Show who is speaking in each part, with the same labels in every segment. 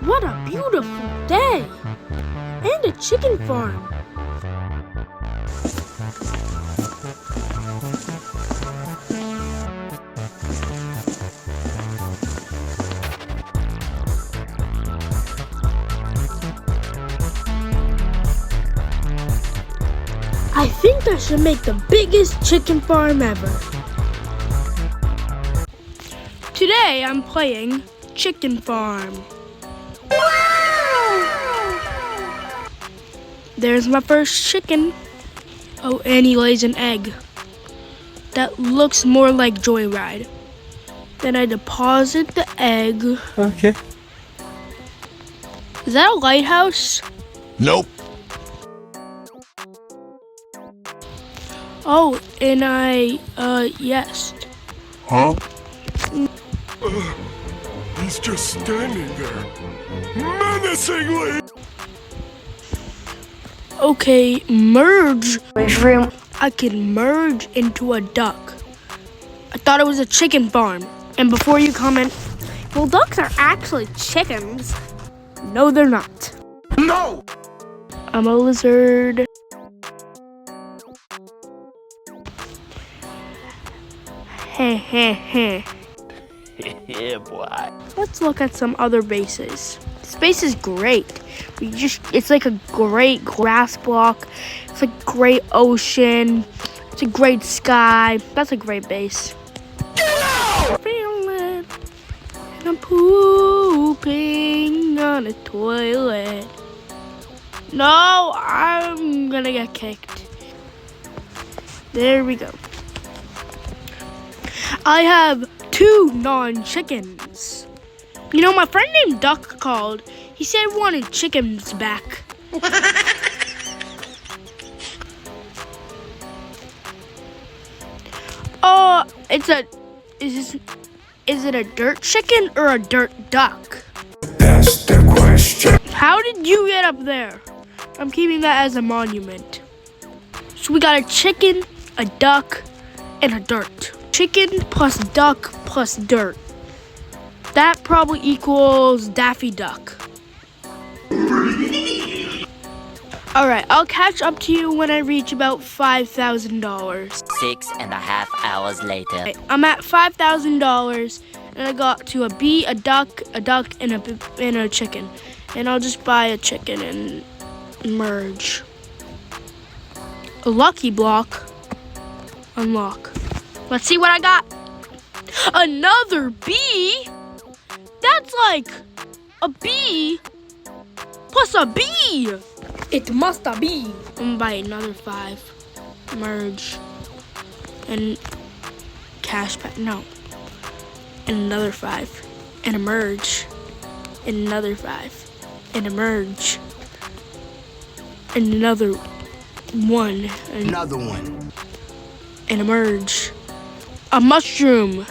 Speaker 1: What a beautiful day! And a chicken farm. I think I should make the biggest chicken farm ever. Today I'm playing Chicken Farm. Wow! There's my first chicken. Oh, and he lays an egg. That looks more like Joyride. Then I deposit the egg.
Speaker 2: Okay.
Speaker 1: Is that a lighthouse?
Speaker 3: Nope.
Speaker 1: Oh, and yes.
Speaker 3: Huh? He's just standing there, menacingly.
Speaker 1: Okay, merge. I can merge into a duck. I thought it was a chicken farm. And before you comment, well, ducks are actually chickens. No, they're not.
Speaker 3: No!
Speaker 1: I'm a lizard. Heh heh heh.
Speaker 2: Yeah, boy.
Speaker 1: Let's look at some other bases. This base is great. It's like a great grass block. It's a great ocean. It's a great sky. That's a great base.
Speaker 3: Get out!
Speaker 1: Feel it. And I'm pooping on a toilet. No, I'm gonna get kicked. There we go. I have 2 non-chickens. You know, my friend named Duck called. He said he wanted chickens back. Oh, is it a dirt chicken or a dirt duck?
Speaker 3: That's the question.
Speaker 1: How did you get up there? I'm keeping that as a monument. So we got a chicken, a duck, and a dirt. Chicken plus duck plus dirt. That probably equals Daffy Duck. Alright, I'll catch up to you when I reach about $5,000.
Speaker 2: 6.5 hours later.
Speaker 1: Okay, I'm at $5,000 and I got to a bee, a duck, and a chicken. And I'll just buy a chicken and merge. A lucky block. Unlock. Let's see what I got. Another bee? That's like a bee plus a bee. It must be. I'm gonna buy another 5. Merge. And cash pack. No. And another 5. And a merge. And another 5. And a merge. And another 1.
Speaker 3: Another one.
Speaker 1: And a merge. A mushroom.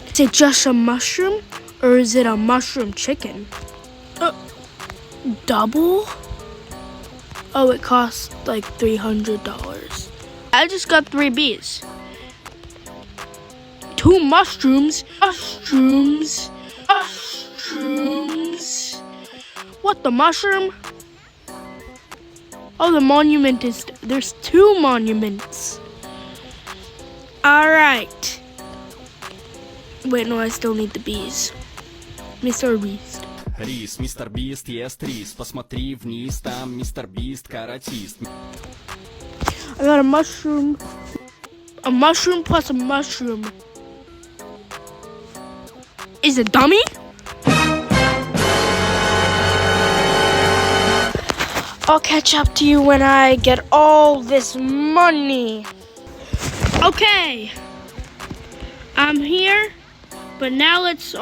Speaker 1: Is it just a mushroom? Or is it a mushroom chicken? Double? Oh, it costs like $300. I just got 3 bees. 2 mushrooms. Mushrooms. What, the mushroom? Oh, the monument is... There's 2 monuments. Alright. Wait, no, I still need the bees. Mr. Beast.
Speaker 4: Рис, мистер Бист ест рис. Посмотри вниз, там мистер Бист каратист.
Speaker 1: I got a mushroom. A mushroom plus a mushroom. Is it dummy? I'll catch up to you when I get all this money. Okay. I'm here. But now let's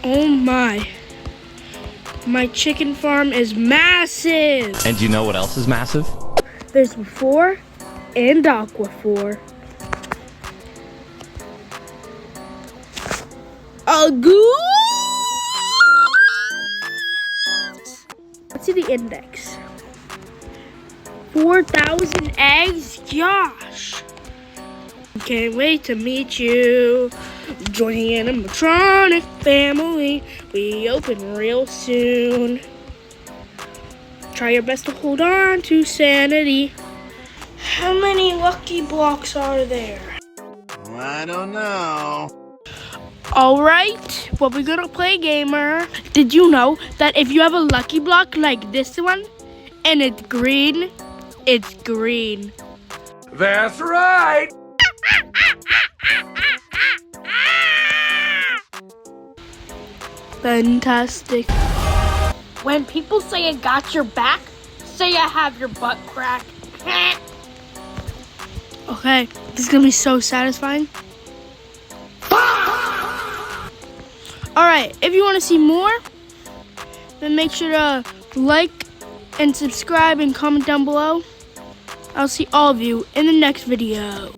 Speaker 1: Oh my. My chicken farm is massive.
Speaker 5: And do you know what else is massive?
Speaker 1: There's 4 and Aqua 4. Let's see the index. 4,000 eggs? Gosh. Can't wait to meet you. Join the animatronic family. We open real soon. Try your best to hold on to sanity. How many lucky blocks are there?
Speaker 3: I don't know.
Speaker 1: Alright, well, we're gonna play gamer. Did you know that if you have a lucky block like this one and it's green, it's green?
Speaker 3: That's right.
Speaker 1: Fantastic. When people say I got your back, say I have your butt crack. Okay, this is gonna be so satisfying. Alright, if you want to see more, then make sure to like and subscribe and comment down below. I'll see all of you in the next video.